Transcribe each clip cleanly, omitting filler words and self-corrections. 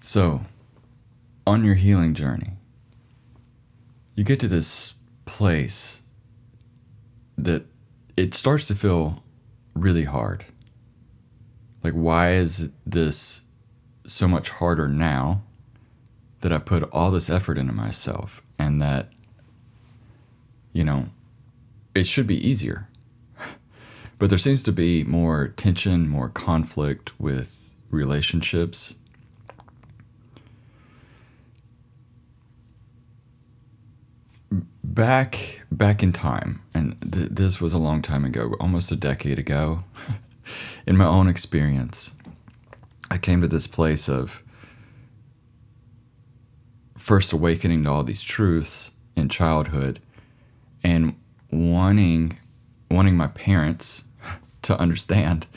So, on your healing journey, you get to this place that it starts to feel really hard. Like, why is this so much harder now that I put all this effort into myself, and that, it should be easier? But there seems to be more tension, more conflict with relationships. Back in time, and this was a long time ago, almost a decade ago, in my own experience, I came to this place of first awakening to all these truths in childhood, and wanting my parents to understand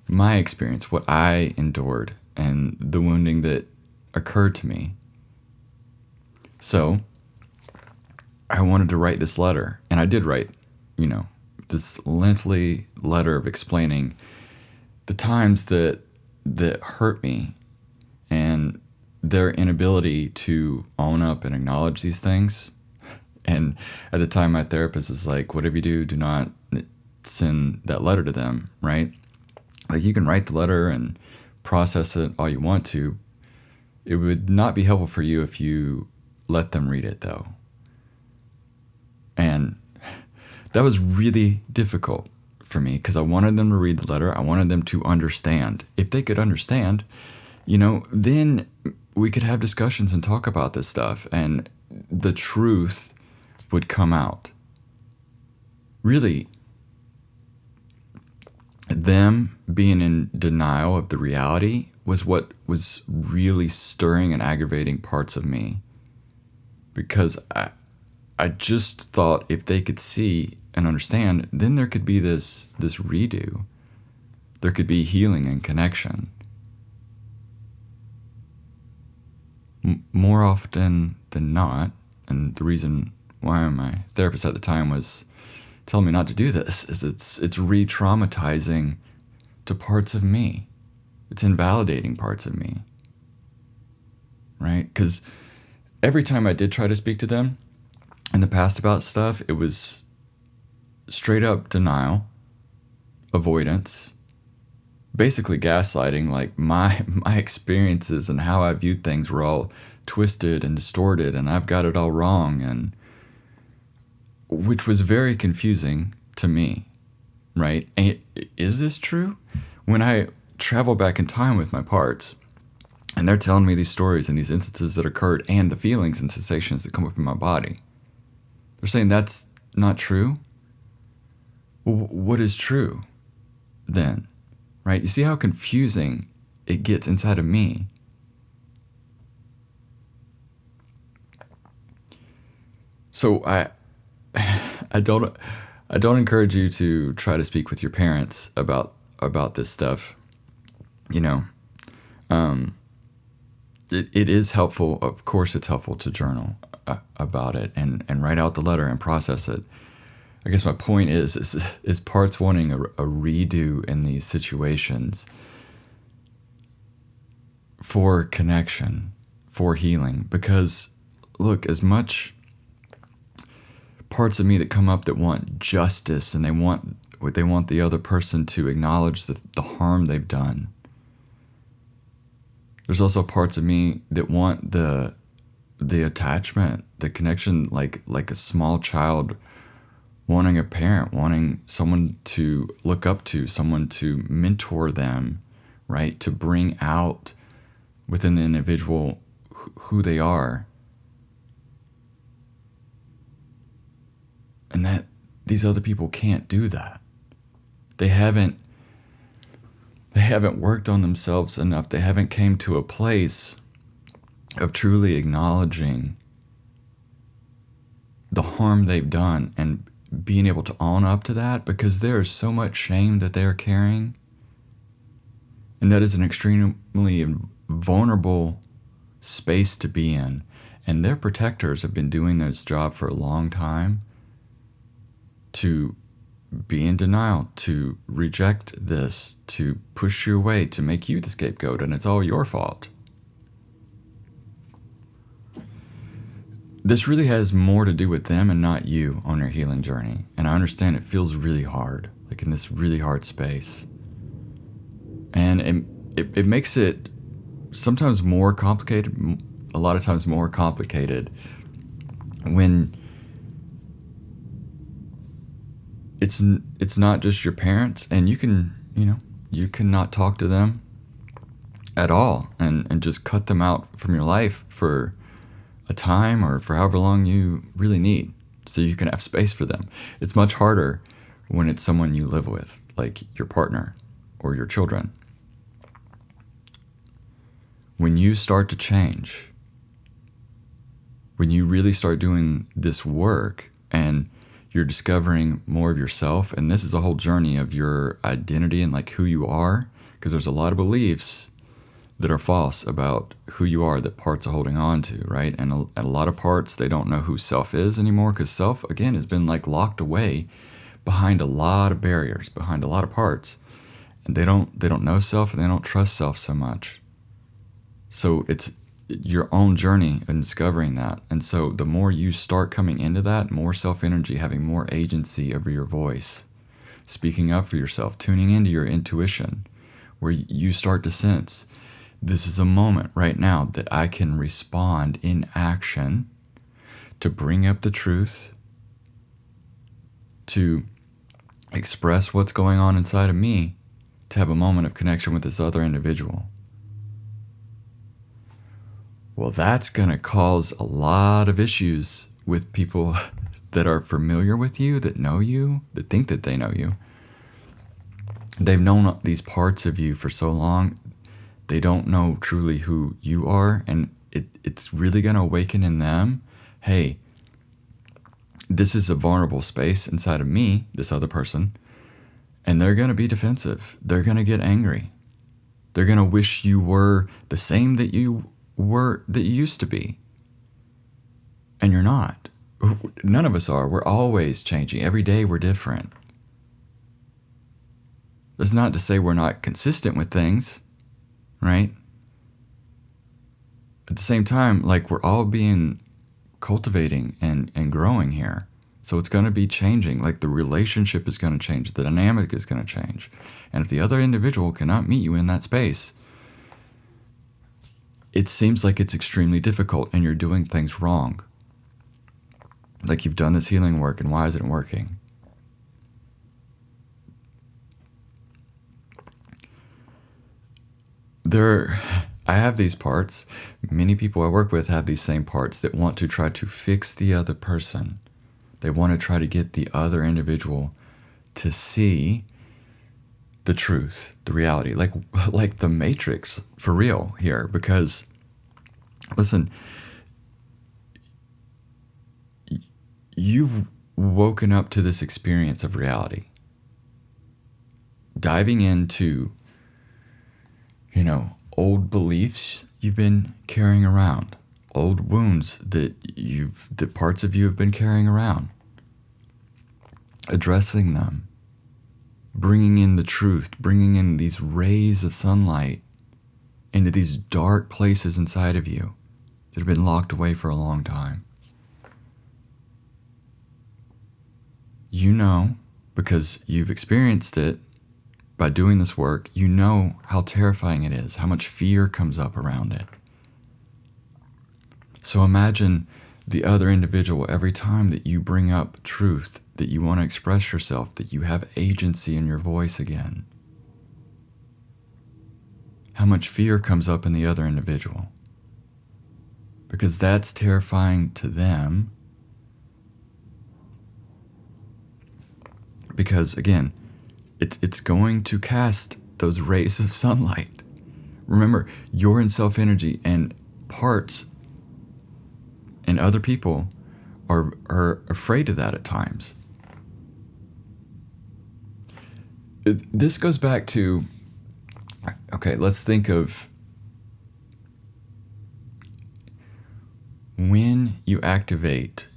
my experience, what I endured, and the wounding that occurred to me. So I wanted to write this letter, and I did write, this lengthy letter of explaining the times that hurt me, and their inability to own up and acknowledge these things. And at the time, my therapist is like, whatever you do, do not send that letter to them, right? Like, you can write the letter and process it all you want to. It would not be helpful for you if you let them read it, though. And that was really difficult for me, because I wanted them to read the letter. I wanted them to understand. If they could understand, then we could have discussions and talk about this stuff, and the truth would come out. Really, them being in denial of the reality was what was really stirring and aggravating parts of me, because I just thought if they could see and understand, then there could be this redo. There could be healing and connection. More often than not, and the reason why my therapist at the time was telling me not to do this is it's re-traumatizing to parts of me. It's invalidating parts of me, right? Because every time I did try to speak to them in the past about stuff, it was straight up denial, avoidance, basically gaslighting. Like, my experiences and how I viewed things were all twisted and distorted, and I've got it all wrong, and which was very confusing to me, right? And is this true? When I travel back in time with my parts, and they're telling me these stories and these instances that occurred, and the feelings and sensations that come up in my body, they're saying that's not true. Well, what is true then, right? You see how confusing it gets inside of me. So I don't encourage you to try to speak with your parents about this stuff. It is helpful. Of course, it's helpful to journal about it and write out the letter and process it. I guess my point is parts wanting a redo in these situations for connection, for healing. Because, look, as much parts of me that come up that want justice, and they want the other person to acknowledge the harm they've done, there's also parts of me that want the attachment, the connection, like a small child wanting a parent, wanting someone to look up to, someone to mentor them, right? To bring out within the individual who they are. And that these other people can't do that. They haven't worked on themselves enough. They haven't came to a place of truly acknowledging the harm they've done and being able to own up to that, because there is so much shame that they're carrying. And that is an extremely vulnerable space to be in. And their protectors have been doing this job for a long time, to be in denial, to reject this, to push you away, to make you the scapegoat, and it's all your fault. this really has more to do with them and not you on your healing journey. And I understand it feels really hard, like in this really hard space. And it makes it sometimes more complicated, a lot of times more complicated, when it's not just your parents, and you can, you cannot talk to them at all and just cut them out from your life for a time or for however long you really need so you can have space for them. It's much harder when it's someone you live with, like your partner or your children. When you start to change, when you really start doing this work and you're discovering more of yourself, and this is a whole journey of your identity and like who you are, because there's a lot of beliefs that are false about who you are that parts are holding on to, right? And a lot of parts, they don't know who self is anymore, because self, again, has been like locked away behind a lot of barriers, behind a lot of parts. And they don't know self, and they don't trust self so much. So it's your own journey in discovering that. And so the more you start coming into that, more self-energy, having more agency over your voice, speaking up for yourself, tuning into your intuition, where you start to sense, this is a moment right now that I can respond in action to bring up the truth, to express what's going on inside of me, to have a moment of connection with this other individual. Well, that's going to cause a lot of issues with people that are familiar with you, that know you, that think that they know you. They've known these parts of you for so long, they don't know truly who you are, and it's really going to awaken in them, hey, this is a vulnerable space inside of me, this other person, and they're going to be defensive. They're going to get angry. They're going to wish you were the same that you used to be. And you're not. None of us are. We're always changing. Every day we're different. That's not to say we're not consistent with things, right? At the same time, like, we're all being cultivating and growing here. So it's going to be changing. Like, the relationship is going to change. The dynamic is going to change. And if the other individual cannot meet you in that space, it seems like it's extremely difficult and you're doing things wrong. Like, you've done this healing work, and why isn't it working? I have these parts. Many people I work with have these same parts that want to try to fix the other person. They want to try to get the other individual to see the truth, the reality, like the Matrix, for real here. Because, listen, you've woken up to this experience of reality, diving into, old beliefs you've been carrying around, old wounds that parts of you have been carrying around, addressing them, bringing in the truth, bringing in these rays of sunlight into these dark places inside of you that have been locked away for a long time. Because you've experienced it by doing this work, how terrifying it is, how much fear comes up around it. So imagine the other individual, every time that you bring up truth, that you want to express yourself, that you have agency in your voice again. How much fear comes up in the other individual. Because that's terrifying to them. Because, again, it's going to cast those rays of sunlight. Remember, you're in self-energy, and parts and other people are afraid of that at times. This goes back to, okay, let's think of when you activate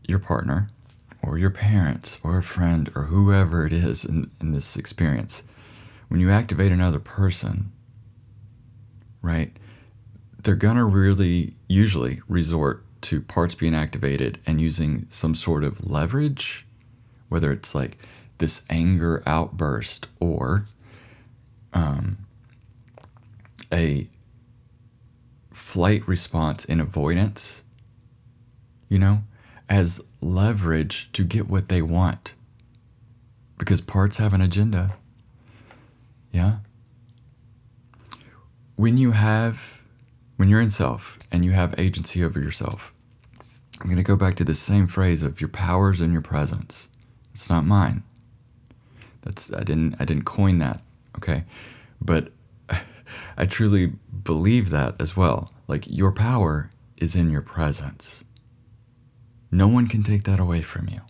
your partner, or your parents, or a friend, or whoever it is in this experience. When you activate another person, right, usually resort to parts being activated and using some sort of leverage, whether it's like this anger outburst or a flight response in avoidance, as leverage to get what they want. Because parts have an agenda. Yeah? When you're in self and you have agency over yourself, I'm going to go back to the same phrase of your powers and your presence. It's not mine. I didn't coin that, okay? But I truly believe that as well. Like, your power is in your presence. No one can take that away from you.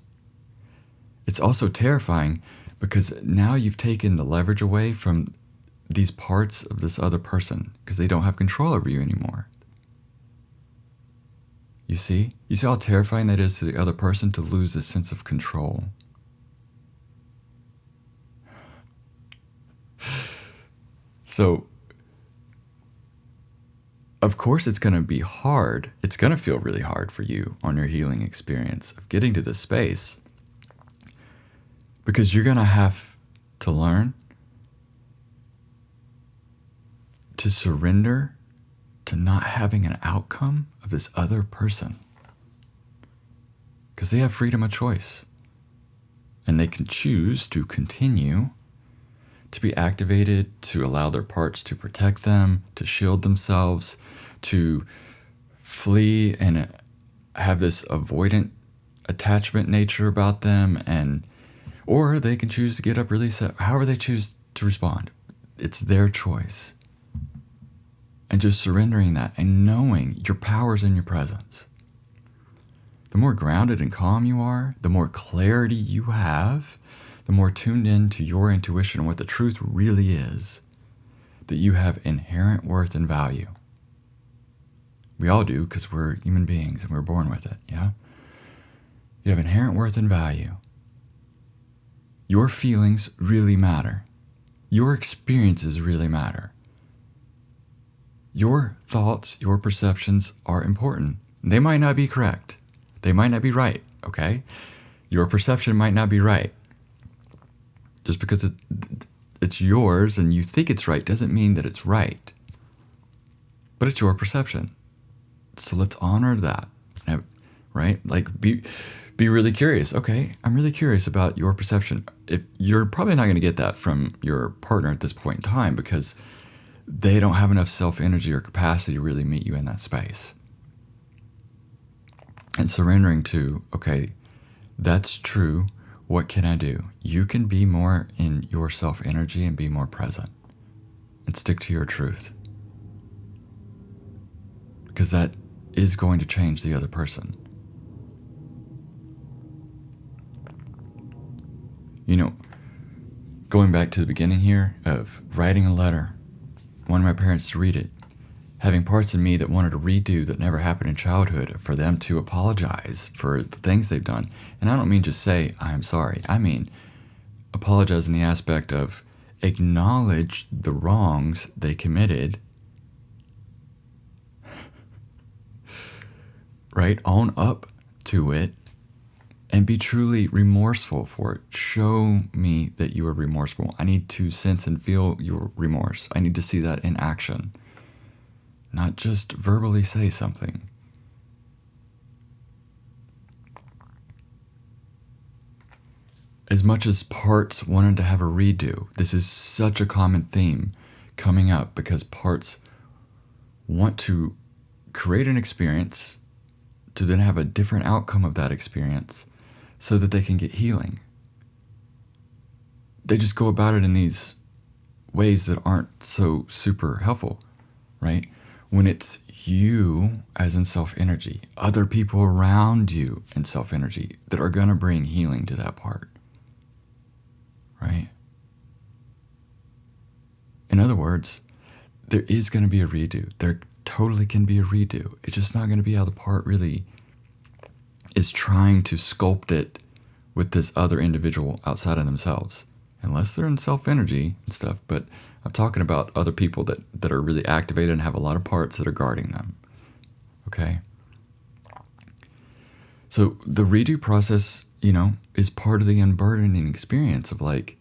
It's also terrifying because now you've taken the leverage away from these parts of this other person because they don't have control over you anymore. You see? You see how terrifying that is to the other person to lose this sense of control? So, of course it's going to be hard. It's going to feel really hard for you on your healing experience of getting to this space, because you're going to have to learn to surrender to not having an outcome of this other person. Because they have freedom of choice. And they can choose to continue to be activated, to allow their parts to protect them, to shield themselves, to flee and have this avoidant attachment nature about them, or they can choose to get up, release it, however they choose to respond. It's their choice. And just surrendering that and knowing your power's in your presence. The more grounded and calm you are, the more clarity you have, the more tuned in to your intuition and what the truth really is, that you have inherent worth and value. We all do, because we're human beings and we're born with it, yeah? You have inherent worth and value. Your feelings really matter. Your experiences really matter. Your thoughts, your perceptions are important. They might not be correct. They might not be right, okay? Your perception might not be right. Just because it's yours and you think it's right doesn't mean that it's right. But it's your perception. So let's honor that, right? Like, be really curious. Okay, I'm really curious about your perception. If you're probably not going to get that from your partner at this point in time, because they don't have enough self-energy or capacity to really meet you in that space. And surrendering to, okay, that's true. What can I do? You can be more in your self-energy and be more present and stick to your truth. Because that is going to change the other person. Going back to the beginning here of writing a letter, wanting my parents to read it, having parts of me that wanted to redo that never happened in childhood, for them to apologize for the things they've done. And I don't mean just say, I'm sorry. I mean, apologize in the aspect of acknowledge the wrongs they committed, right? Own up to it and be truly remorseful for it. Show me that you are remorseful. I need to sense and feel your remorse. I need to see that in action. Not just verbally say something. As much as parts wanted to have a redo, this is such a common theme coming up, because parts want to create an experience to then have a different outcome of that experience so that they can get healing. They just go about it in these ways that aren't so super helpful, right? When it's you as in self-energy, other people around you in self-energy that are going to bring healing to that part, right? In other words, there is going to be a redo. There totally can be a redo. It's just not going to be how the part really is trying to sculpt it with this other individual outside of themselves. Unless they're in self-energy and stuff, but I'm talking about other people that are really activated and have a lot of parts that are guarding them. okay? So the redo process, is part of the unburdening experience of like,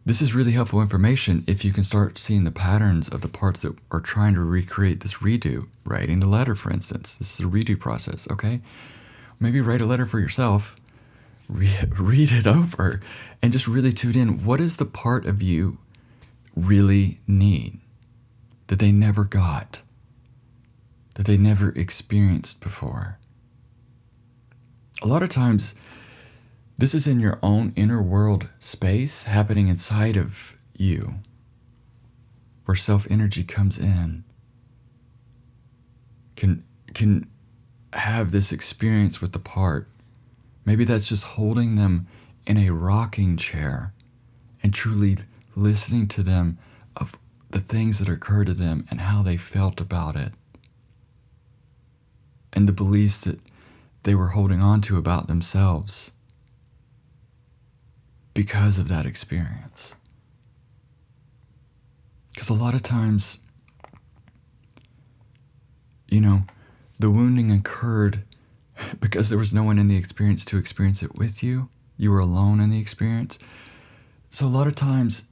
this is really helpful information if you can start seeing the patterns of the parts that are trying to recreate this redo. Writing the letter, for instance. This is a redo process, okay? Maybe write a letter for yourself, read it over, and just really tune in. What is the part of you really need that they never got, that they never experienced before? A lot of times, this is in your own inner world space happening inside of you, where self-energy comes in, can have this experience with the part. Maybe that's just holding them in a rocking chair and truly listening to them of the things that occurred to them and how they felt about it, and the beliefs that they were holding on to about themselves because of that experience. Because a lot of times, the wounding occurred because there was no one in the experience to experience it with you. You were alone in the experience. So a lot of times,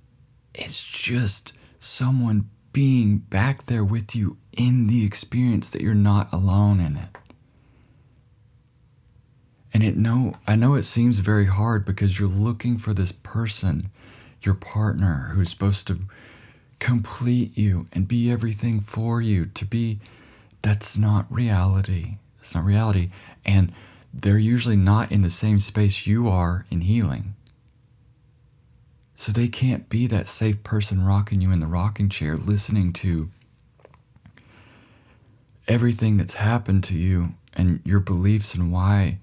it's just someone being back there with you in the experience, that you're not alone in it. And I know it seems very hard because you're looking for this person, your partner, who's supposed to complete you and be everything for you, that's not reality. It's not reality. And they're usually not in the same space you are in healing. So they can't be that safe person rocking you in the rocking chair, listening to everything that's happened to you and your beliefs and why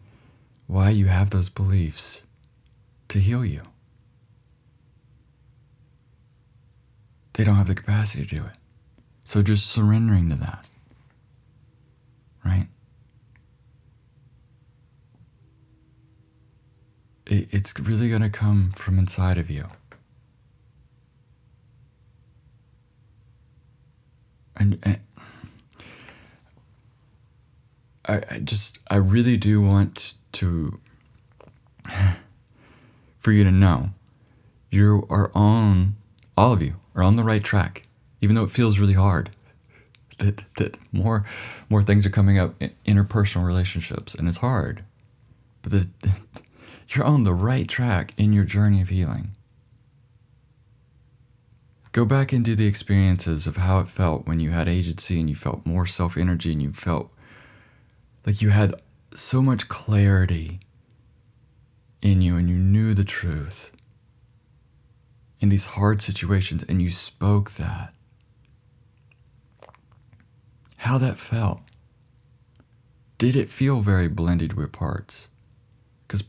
you have those beliefs to heal you. They don't have the capacity to do it. So just surrendering to that, right? It's really going to come from inside of you. And I really do want to, for you to know, all of you are on the right track, even though it feels really hard. That more things are coming up in interpersonal relationships, and it's hard. But you're on the right track in your journey of healing. Go back into the experiences of how it felt when you had agency and you felt more self-energy and you felt like you had so much clarity in you and you knew the truth in these hard situations and you spoke that. How that felt. Did it feel very blended with parts? Because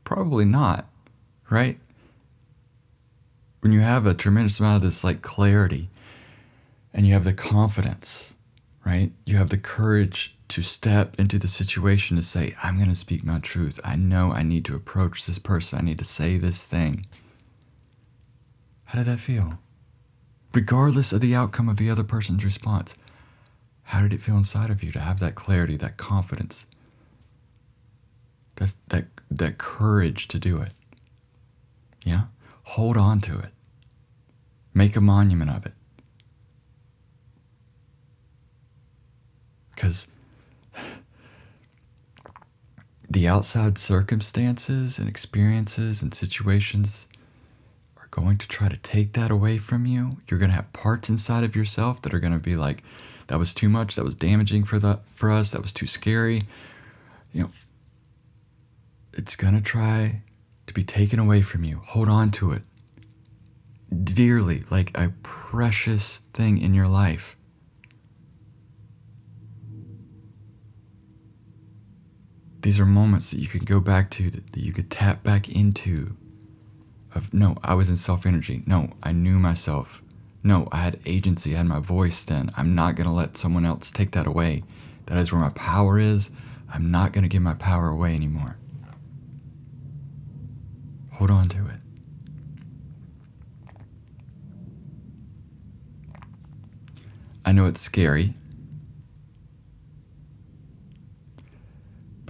probably not, right? When you have a tremendous amount of this like clarity and you have the confidence, right? You have the courage to step into the situation to say, I'm going to speak my truth. I know I need to approach this person. I need to say this thing. How did that feel? Regardless of the outcome of the other person's response, how did it feel inside of you to have that clarity, that confidence, that courage to do it? Yeah? Hold on to it. Make a monument of it. Because the outside circumstances and experiences and situations are going to try to take that away from you. You're going to have parts inside of yourself that are going to be like, that was too much, that was damaging for us, that was too scary. It's going to try to be taken away from you. Hold on to it dearly, like a precious thing in your life. These are moments that you could go back to, that you could tap back into of, no, I was in self-energy. No, I knew myself. No, I had agency. I had my voice then. I'm not going to let someone else take that away. That is where my power is. I'm not going to give my power away anymore. Hold on to it. I know it's scary.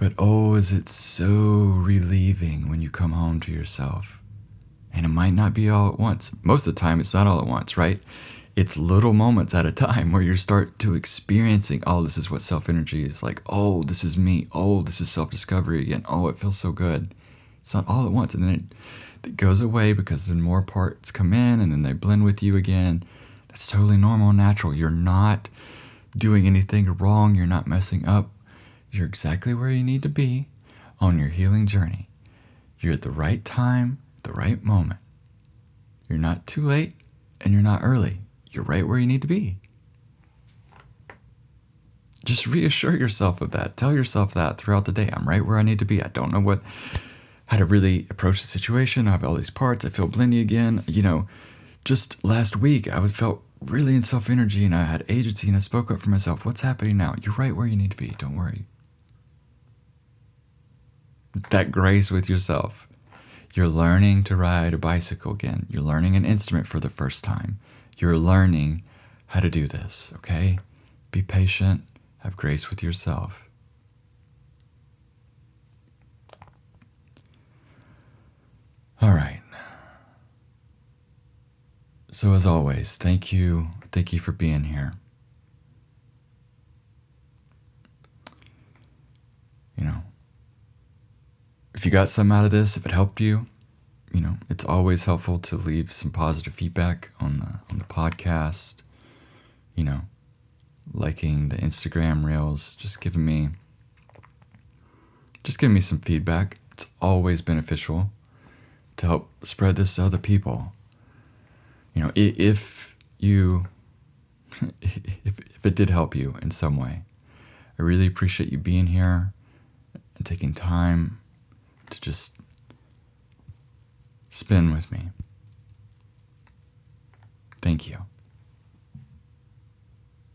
But oh, is it so relieving when you come home to yourself. And it might not be all at once. Most of the time, it's not all at once, right? It's little moments at a time where you start to experiencing, oh, this is what self-energy is like. Oh, this is me. Oh, this is self-discovery again. Oh, it feels so good. It's not all at once. And then it goes away because then more parts come in and then they blend with you again. That's totally normal and natural. You're not doing anything wrong. You're not messing up. You're exactly where you need to be on your healing journey. You're at the right time, the right moment. You're not too late and you're not early. You're right where you need to be. Just reassure yourself of that. Tell yourself that throughout the day. I'm right where I need to be. I don't know how to really approach the situation. I have all these parts. I feel blendy again. Just last week, I felt really in self-energy and I had agency and I spoke up for myself. What's happening now? You're right where you need to be. Don't worry. That grace with yourself. You're learning to ride a bicycle again. You're learning an instrument for the first time. You're learning how to do this, okay? Be patient. Have grace with yourself. All right. So as always, thank you. Thank you for being here. If you got some out of this, if it helped you, it's always helpful to leave some positive feedback on the podcast. Liking the Instagram reels, just giving me some feedback. It's always beneficial to help spread this to other people. If you if it did help you in some way, I really appreciate you being here and taking time to just spend with me. Thank you.